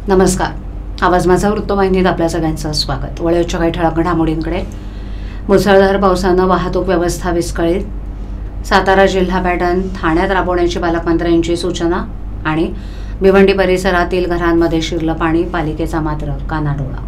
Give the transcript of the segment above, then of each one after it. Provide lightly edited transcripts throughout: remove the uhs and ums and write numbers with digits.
नमस्कार. आवाज माझा वृत्तवाहिनीत आपल्या सगळ्यांचं स्वागत. वळीच्या काही ठळक घडामोडींकडे. मुसळधार पावसानं वाहतूक व्यवस्था विस्कळीत. सातारा जिल्हा पॅटर्न ठाण्यात राबवण्याची पालकमंत्र्यांची सूचना. आणि भिवंडी परिसरातील घरांमध्ये शिरलं पाणी, पालिकेचा मात्र कानाडोळा.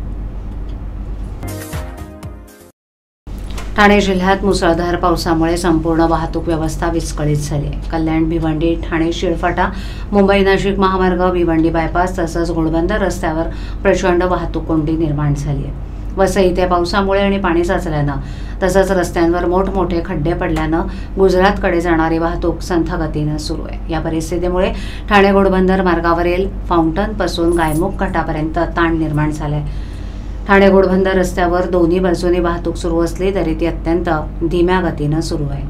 ठाणे जिल्ह्यात मुसळधार पावसामुळे संपूर्ण वाहतूक व्यवस्था विस्कळीत झाली आहे. कल्याण, भिवंडी, ठाणे शिळफाटा, मुंबई नाशिक महामार्ग, भिवंडी बायपास तसंच घोडबंदर रस्त्यावर प्रचंड वाहतूक कोंडी निर्माण झाली आहे. वसई इथे पावसामुळे आणि पाणी साचल्यानं तसंच रस्त्यांवर मोठमोठे खड्डे पडल्यानं गुजरातकडे जाणारी वाहतूक संथ गतीनं सुरू आहे. या परिस्थितीमुळे ठाणे घोडबंदर मार्गावरील फाउंटनपासून गायमुख घाटापर्यंत ताण निर्माण झालाय. ठाणे घोडबंदर रस्त्यावर दोन्ही बाजूनी वाहतूक सुरू असली तरी ती अत्यंत धीम्या गतीनं सुरू आहे.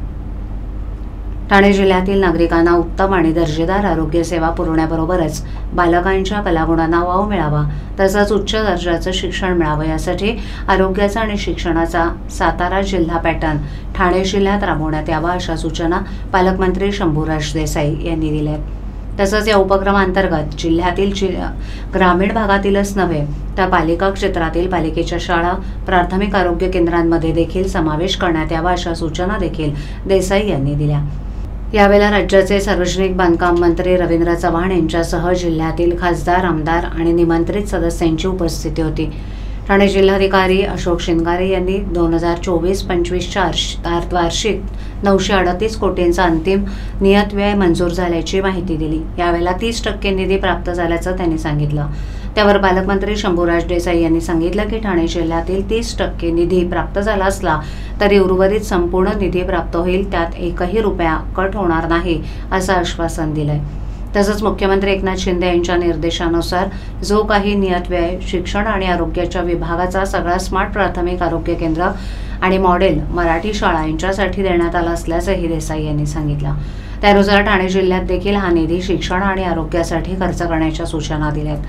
ठाणे जिल्ह्यातील नागरिकांना उत्तम आणि दर्जेदार आरोग्य सेवा पुरवण्याबरोबरच बालकांच्या कलागुणांना वाव मिळावा तसंच उच्च दर्जाचं शिक्षण मिळावं यासाठी आरोग्याचा आणि शिक्षणाचा सातारा जिल्हा पॅटर्न ठाणे जिल्ह्यात राबवण्यात यावा अशा सूचना पालकमंत्री शंभूराज देसाई यांनी दिल्या आहेत. तसंच या उपक्रमांतर्गत जिल्ह्यातील ग्रामीण भागातीलच नव्हे तर पालिका क्षेत्रातील पालिकेच्या शाळा, प्राथमिक आरोग्य केंद्रांमध्ये देखील समावेश करण्यात यावा अशा सूचना देखील देसाई यांनी दिल्या. यावेळेला राज्याचे सार्वजनिक बांधकाम मंत्री रवींद्र चव्हाण यांच्यासह जिल्ह्यातील खासदार, आमदार आणि निमंत्रित सदस्यांची उपस्थिती होती. ठाणे जिल्हाधिकारी अशोक शिंगारे यांनी 2024-25च्या वार्षिक 938 कोटींचा अंतिम नियत व्यय मंजूर झाल्याची माहिती दिली. यावेळेला 30% निधी प्राप्त झाल्याचं त्यांनी सांगितलं. त्यावर पालकमंत्री शंभूराज देसाई यांनी सांगितलं की ठाणे जिल्ह्यातील 30% निधी प्राप्त झाला असला तरी उर्वरित संपूर्ण निधी प्राप्त होईल, त्यात एकही रुपया कट होणार नाही असं आश्वासन दिलंय. तसंच मुख्यमंत्री एकनाथ शिंदे यांच्या निर्देशानुसार जो काही नियत व्यय शिक्षण आणि आरोग्याच्या विभागाचा सगळा स्मार्ट प्राथमिक आरोग्य केंद्र आणि मॉडेल मराठी शाळा यांच्यासाठी देण्यात आला असल्याचंही देसाई यांनी सांगितलं. त्यानुसार ठाणे जिल्ह्यात देखील हा निधी शिक्षण आणि आरोग्यासाठी खर्च करण्याच्या सूचना दिल्यात.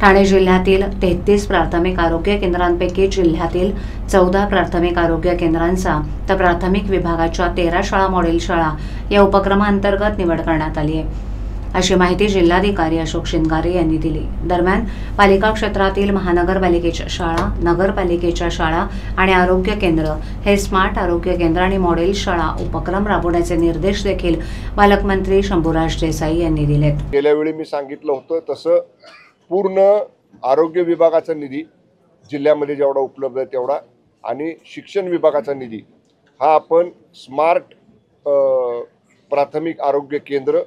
ठाणे जिल्ह्यातील 33 प्राथमिक आरोग्य केंद्रांपैकी जिल्ह्यातील 14 प्राथमिक आरोग्य केंद्रांचा तर प्राथमिक विभागाच्या 13 शाळा मॉडेल शाळा या उपक्रमांतर्गत निवड करण्यात आली आहे अशी माहिती जिल्हाधिकारी अशोक शिंगारे यांनी दिली. दरम्यान पालिका क्षेत्रातील महानगरपालिकेच्या शाळा, नगरपालिकेच्या शाळा आणि आरोग्य केंद्र हे स्मार्ट आरोग्य केंद्र आणि मॉडेल शाळा उपक्रम राबवण्याचे निर्देश देखील पालकमंत्री शंभूराज देसाई यांनी दिलेत. गेल्या वेळी मी सांगितलं होतं तसं पूर्ण आरोग्य विभागाचा निधी जिल्ह्यामध्ये जेवढा उपलब्ध आहे तेवढा आणि शिक्षण विभागाचा निधी हा आपण स्मार्ट प्राथमिक आरोग्य केंद्र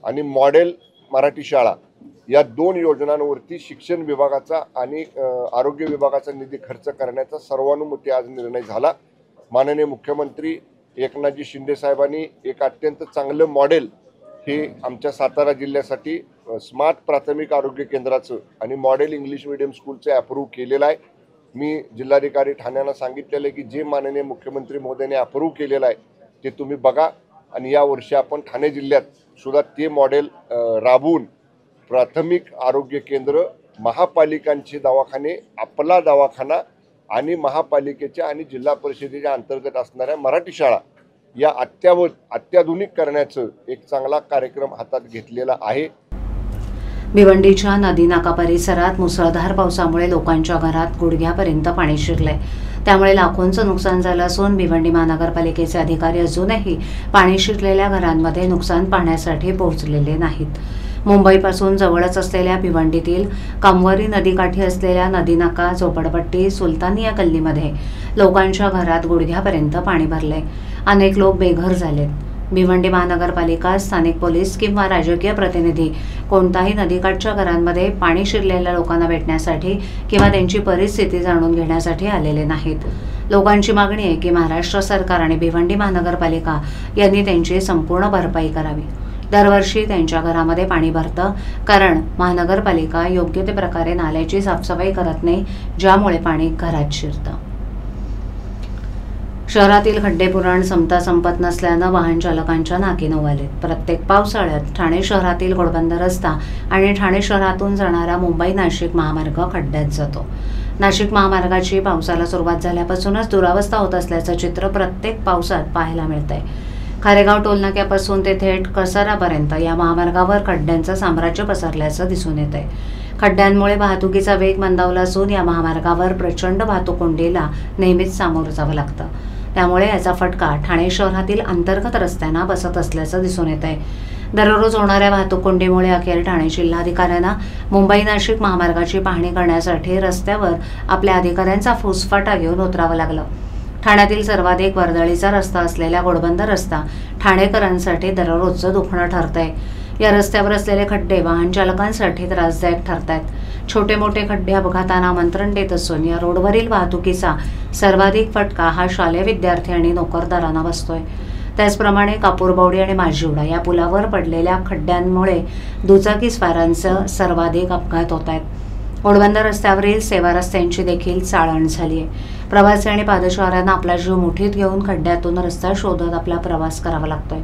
आणि मॉडेल मराठी शाळा या 2 योजनांवरती शिक्षण विभागाचा आणि आरोग्य विभागाचा निधी खर्च करण्याचा सर्वानुमते आज निर्णय झाला. माननीय मुख्यमंत्री एकनाथजी शिंदे साहेबांनी एक अत्यंत चांगलं मॉडेल हे आमच्या सातारा जिल्ह्यासाठी स्मार्ट प्राथमिक आरोग्य केंद्राचं आणि मॉडेल इंग्लिश मीडियम स्कूलचं अप्रूव्ह केलेलं आहे. मी जिल्हाधिकारी ठाण्याला सांगितलेलं आहे की जे माननीय मुख्यमंत्री महोदयांनी अप्रूव्ह केलेलं आहे ते तुम्ही बघा आणि यावर्षी आपण ठाणे जिल्ह्यात सुद्धा ते मॉडेल राबवून प्राथमिक आरोग्य केंद्र, महापालिकांचे दवाखाने, आपला दवाखाना आणि महापालिकेच्या आणि जिल्हा परिषदेच्या अंतर्गत असणाऱ्या मराठी शाळा या अत्याधुनिक करण्याचं एक चांगला कार्यक्रम हातात घेतलेला आहे. भिवंडीच्या नदी नाका परिसरात मुसळधार पावसामुळे लोकांच्या घरात गुडघ्यापर्यंत पाणी शिरलंय. त्यामुळे लाखोंचं नुकसान झालं असून भिवंडी महानगरपालिकेचे अधिकारी अजूनही पाणी शिरलेल्या घरांमध्ये नुकसान पाहण्यासाठी पोहोचलेले नाहीत. मुंबईपासून जवळच असलेल्या भिवंडीतील कामवारी नदीकाठी असलेल्या नदी नाका, झोपडपट्टी, सुलतानिया गल्लीमध्ये लोकांच्या घरात गुडघ्यापर्यंत पाणी भरलंय. अनेक लोक बेघर झालेत. भिवंडी महानगरपालिका, स्थानिक पोलीस किंवा राजकीय प्रतिनिधी कोणताही नदीकाठच्या घरांमध्ये पाणी शिरलेल्या लोकांना भेटण्यासाठी किंवा त्यांची परिस्थिती जाणून घेण्यासाठी आलेले नाहीत. लोकांची मागणी आहे की महाराष्ट्र सरकार आणि भिवंडी महानगरपालिका यांनी त्यांची संपूर्ण भरपाई करावी. दरवर्षी त्यांच्या घरामध्ये पाणी भरतं कारण महानगरपालिका योग्य ते प्रकारे नाल्याची साफसफाई करत नाही, ज्यामुळे पाणी घरात शिरतं. शहरातील खड्डे पुराण संपत नसल्यानं वाहन चालकांच्या नाकी नऊ प्रत्येक पावसाळ्यात ठाणे शहरातील घोडबंदर रस्ता आणि ठाणे शहरातून जाणारा मुंबई नाशिक महामार्ग खड्ड्यात जातो. नाशिक महामार्गाची पावसाला सुरुवात झाल्यापासूनच दुरावस्था होत असल्याचं चित्र प्रत्येक पावसात पाहायला मिळतंय. खारेगाव टोलनाक्यापासून ते थेट कसारापर्यंत या महामार्गावर खड्ड्यांचं साम्राज्य पसरल्याचं दिसून येतंय. खड्ड्यांमुळे वाहतुकीचा वेग मंदावला असून या महामार्गावर प्रचंड वाहतूक कोंडीला नेहमीच सामोरं जावं लागतं। त्यामुळे याचा फटका ठाणे शहरातील अंतर्गत रस्त्यांना बसत असल्याचं दिसून येत आहे। दररोज होणाऱ्या वाहतूक कोंडीमुळे अखेर ठाणे जिल्हाधिकाऱ्यांना मुंबई नाशिक महामार्गाची पाहणी करण्यासाठी रस्त्यावर आपल्या अधिकाऱ्यांचा फुसफाटा घेऊन उतरावं लागलं। ठाण्यातील सर्वाधिक वर्दळीचा रस्ता असलेला घोडबंदर रस्ता ठाणेकरांसाठी दररोजचं दुखणं ठरतंय। या रस्त्यावर असलेले खड्डे वाहन चालकांसाठी त्रासदायक ठरतायत। छोटे मोठे खड्डे अपघातांना आमंत्रण देत असून या रोडवरील वाहतुकीचा सर्वाधिक फटका हा शालेय विद्यार्थी आणि नोकरदारांना बसतोय। त्याचप्रमाणे कापूरबावडी आणि माझिवडा या पुलावर पडलेल्या खड्ड्यांमुळे दुचाकीस्वारांचं सर्वाधिक अपघात होत आहेत। घोडबंदर रस्त्यावरील सेवा रस्त्यांची देखील चाळण झाली आहे। प्रवासी आणि पादचाऱ्यांना आपला जीव मुठीत घेऊन खड्ड्यातून रस्ता शोधत आपला प्रवास करावा लागतोय।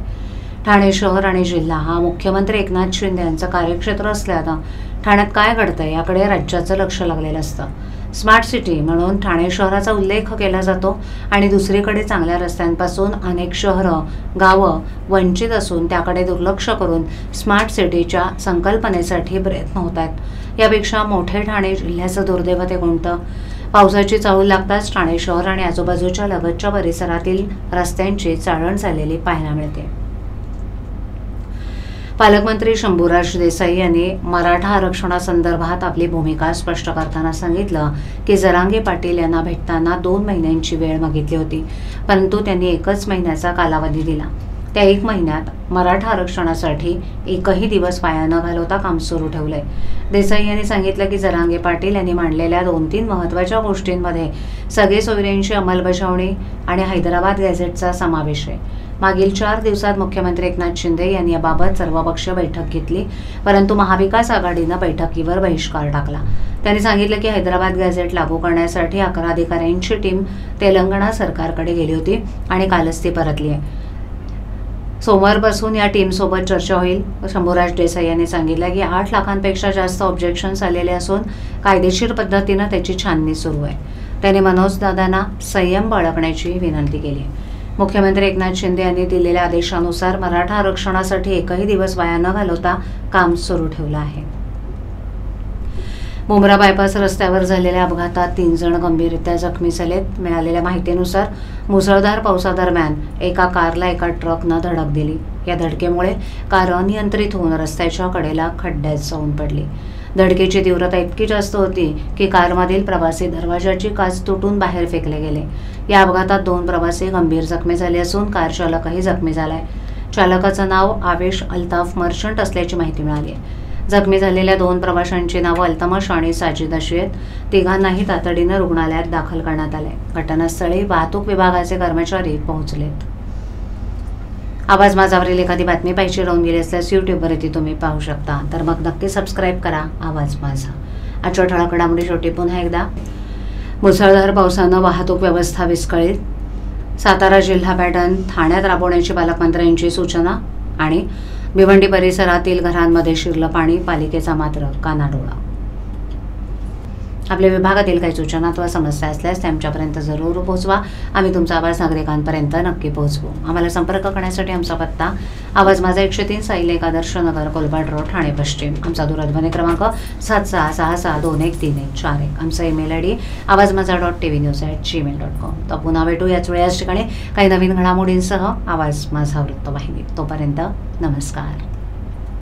ठाणे शहर आणि जिल्हा हा मुख्यमंत्री एकनाथ शिंदे यांचं कार्यक्षेत्र असल्यानं ठाण्यात काय घडतंय याकडे राज्याचं लक्ष लागलेलं असतं। स्मार्ट सिटी म्हणून ठाणे शहराचा उल्लेख केला जातो आणि दुसरीकडे चांगल्या रस्त्यांपासून अनेक शहरं गावं वंचित असून त्याकडे दुर्लक्ष करून स्मार्ट सिटीच्या संकल्पनेसाठी प्रयत्न होत आहेत। यापेक्षा मोठे ठाणे जिल्ह्याचं दुर्दैव ते कोणतं? पावसाची चाहूल लागताच ठाणे शहर आणि आजूबाजूच्या लगतच्या परिसरातील रस्त्यांची चाळण झालेली पाहायला मिळते। पालकमंत्री शंभूराज देसाई यांनी मराठा आरक्षणासंदर्भात आपली भूमिका स्पष्ट करताना सांगितलं की जरांगे पाटील यांना भेटताना 2 महिन्यांची वेळ मागितली होती, परंतु त्यांनी 1 महिन्याचा कालावधी दिला। त्या 1 महिन्यात मराठा आरक्षणासाठी एकही दिवस वाया न घालवता काम सुरू ठेवलंय। देसाई यांनी सांगितलं की जरांगे पाटील यांनी मांडलेल्या 2-3 महत्त्वाच्या गोष्टींमध्ये सगळे सोयऱ्यांची अंमलबजावणी आणि हैदराबाद गॅझेटचा समावेश आहे। मागील 4 दिवसात मुख्यमंत्री एकनाथ शिंदे यांनी याबाबत सर्वपक्षीय बैठक घेतली, परंतु महाविकास आघाडीनं बैठकीवर बहिष्कार टाकला। त्यांनी सांगितलं की हैदराबाद गॅझेट लागू करण्यासाठी 11 अधिकाऱ्यांची टीम तेलंगणा सरकारकडे गेली होती आणि कालच ती परतली आहे। सोमवारपासून या टीमसोबत चर्चा होईल। शंभूराज देसाई यांनी सांगितलं की 8 लाखांपेक्षा जास्त ऑब्जेक्शन्स आलेले असून कायदेशीर पद्धतीनं त्याची छाननी सुरू आहे। त्यांनी मनोज दादांना संयम बाळगण्याची विनंती केली। मुख्यमंत्री एकनाथ शिंदे यांनी दिलेल्या आदेशानुसार मराठा आरक्षणासाठी एकही दिवस वाया न घालवता काम सुरू ठेवलं आहे। मुंब्रा बायपास रस्त्यावर झालेल्या अपघातात 3 जण गंभीररित्या जखमी झालेत। मिळालेल्या माहितीनुसार मुसळधार पावसादरम्यान एका कारला एका ट्रकनं धडक दिली। या धडकेमुळे कार अनियंत्रित होऊन रस्त्याच्या कडेला खड्ड्यात जाऊन पडली। धडकेची तीव्रता इतकी जास्त होती की कारमधील प्रवासी दरवाजाची काच तुटून बाहेर फेकले गेले। या अपघातात 2 प्रवासी गंभीर जखमी झाले असून कार चालकही जखमी झालाय। चालकाचं नाव आवेश अल्ताफ मर्चंट असल्याची माहिती मिळाली आहे। जखमी झालेल्या 2 प्रवाशांची नावं अल्तमश आणि साजिद अशी आहेत। तिघांनाही तातडीनं रुग्णालयात दाखल करण्यात आले। घटनास्थळी वाहतूक विभागाचे कर्मचारी पोहोचलेत। आवाज माझावरील एखादी बातमी पाहिजे राहून गेली असल्यास यूट्यूबवर ती तुम्ही पाहू शकता, तर मग नक्की सबस्क्राईब करा आवाज माझा। आजच्या ठळक घडामोडी शेवटी पुन्हा एकदा, मुसळधार पावसानं वाहतूक व्यवस्था विस्कळीत, सातारा जिल्हा पॅटर्न ठाण्यात राबवण्याची पालकमंत्र्यांची सूचना आणि भिवंडी परिसरातील घरांमध्ये शिरलं पाणी, पालिकेचा मात्र कानाडोळा। आपल्या विभागातील काही सूचना अथवा समस्या असल्यास त्या आमच्यापर्यंत जरूर पोहोचवा। आम्ही तुमचा आवाज नागरिकांपर्यंत नक्की पोहोचवू। आम्हाला संपर्क करण्यासाठी आमचा पत्ता आवाज माझा 103 साई आदर्श नगर कोलपाट रोड ठाणे पश्चिम। आमचा दूरध्वनी क्रमांक 7666213141। आमचा ईमेल ID awazmaza.tvnews@gmail.com। तर पुन्हा भेटू याच वेळी याच ठिकाणी काही नवीन घडामोडींसह आवाज माझा वृत्तवाहिनी। तोपर्यंत नमस्कार।